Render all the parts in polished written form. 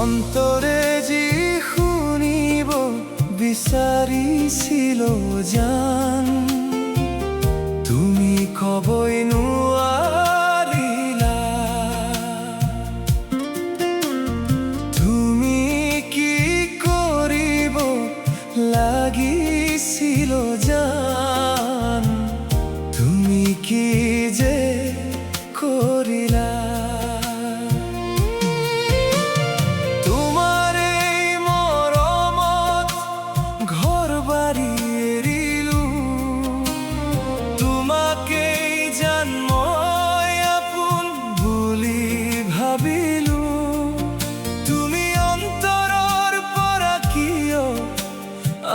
অন্তরে যি শুনিব বিচাৰিছিল জান, তুমি কবই নোৱাৰিলা। তুমি কি কৰিব লাগিছিল জান, তুমি কি যে কৰিলা।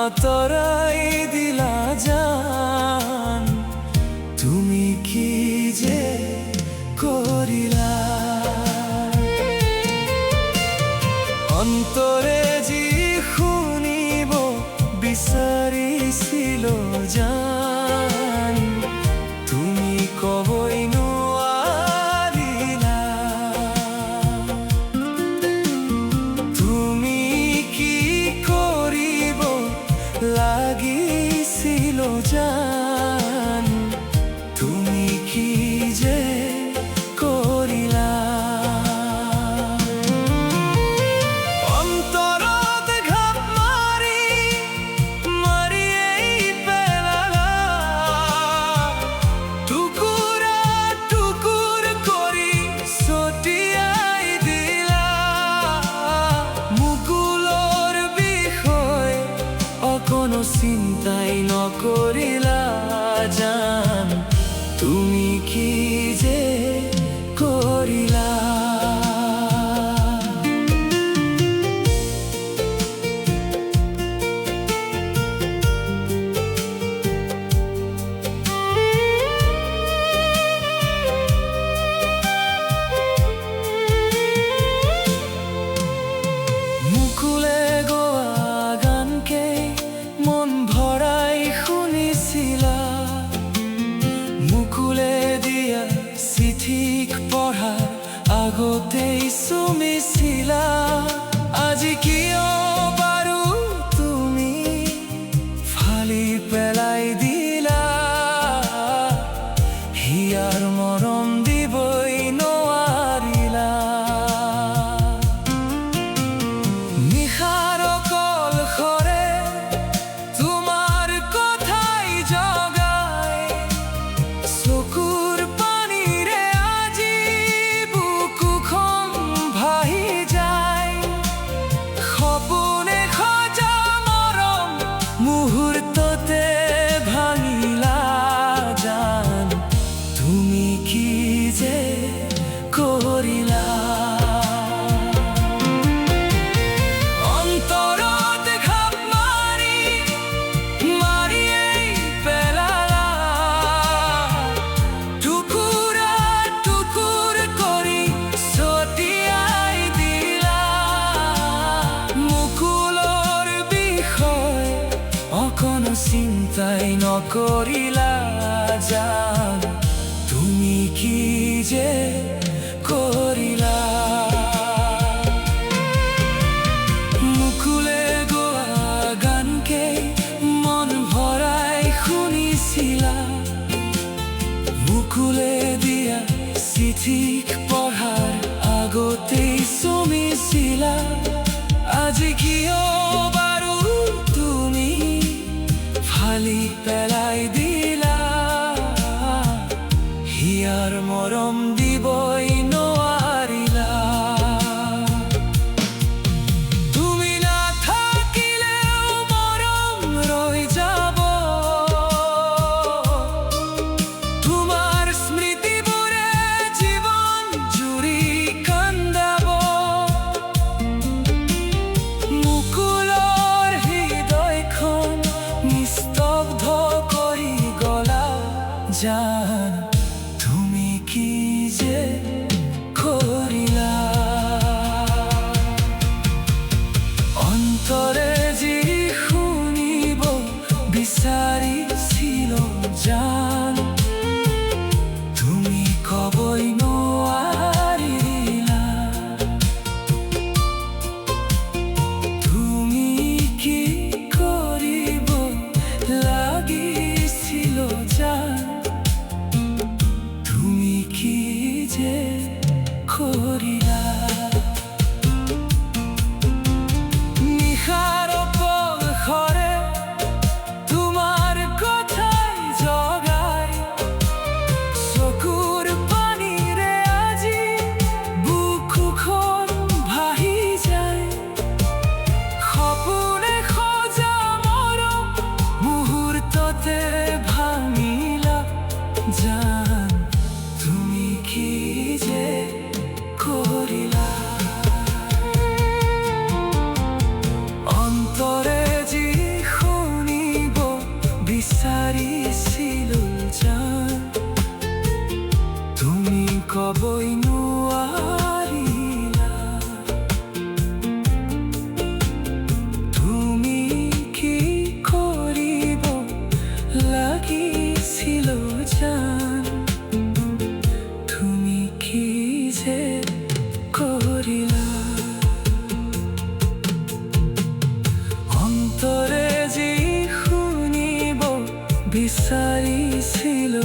আঁতৰাই দিলা জান, তুমি কি যে কৰিলা। অন্তৰে যি শুনিব বিচাৰিছিল জান, তুমি কবই নোৱাৰিলা। তুমি কি কৰিব লাগিছিল জান, তুমি কি যে কৰিলা। অন্তৰত ঘাপ মাৰি মাৰিয়েই পেলালা, টুকুৰা টুকুৰ কৰি ছটিয়াই দিলা। মুকুলৰ বিষয় অকণো চিন্তাই নকৰিলা জান, তুমি কি যে কৰিলা। মুকুলে গোৱা গানকে মন ভৰাই শুনিছিলা, মুকুলে দিয়া চিঠিক পঢ়াৰ আগতেই চুমিছিলা। আজি কিয় বাৰু তুমি ফালি পেলাই দিলা, হিয়াৰ মৰম দিবই নোৱাৰিলা। নিশাৰ কলশৰে তোমাৰ কথাই জগাই, চকুৰ পানীৰে আজি বুকুখন ভাহি যায়। সপোনে সজা মৰম মুহূৰ্ততে ভাঙিলা জান, তুমি কি যে কৰিলা। অন্তৰত ঘাপ মাৰি মাৰিয়েই পেলালা, টুকুৰা টুকুৰ কৰি ছটিয়াই দিলা। মুকুলৰ বিষয় অকণো চিন্তাই নকৰিলা জান, তুমি কি যে কৰিলা। মুকুলে গোৱা গানকে মন ভৰাই শুনিছিলা, মুকুলে দিয়া চিঠিক পঢ়াৰ আগতেই চুমিছিলা। আজি কিয় বাৰু তুমি ফালি পেলাই দিলা হিয়ার মরম দিবই নোৱাৰিলা তুমি না থাকিলেও মৰম ৰৈ যাব তোমাৰ স্মৃতিবোৰে জীৱন জুৰি কান্দাব মুকুলৰ হৃদয়খন নিস্তব্ধ কৰি গলা জান তুমি কি যে কৰিলা অন্তৰে যি শুনিব বিচাৰিছিল জান তুমি ক'বই নোৱাৰিলা তুমি কি কৰিব লাগিছিল জান তুমি কি যে কৰিলা নিশাৰ পলসৰে তোমাৰ কথাই জগাই চকুৰ পানীৰে আজি বুকুখন ভাহি যায় সপোনে সজা মৰম মুহূৰ্ততে ভাঙিলা জান তুমি কি যে কৰিলা অন্তৰে যি শুনিব বিচাৰিছিলো জান তুমি ক'বই নোৱাৰিলা তুমি কি কৰিব লাগিছিল জান তুমি কি যে কৰিলা অন্তৰে যি শুনিব বিচাৰিছিলো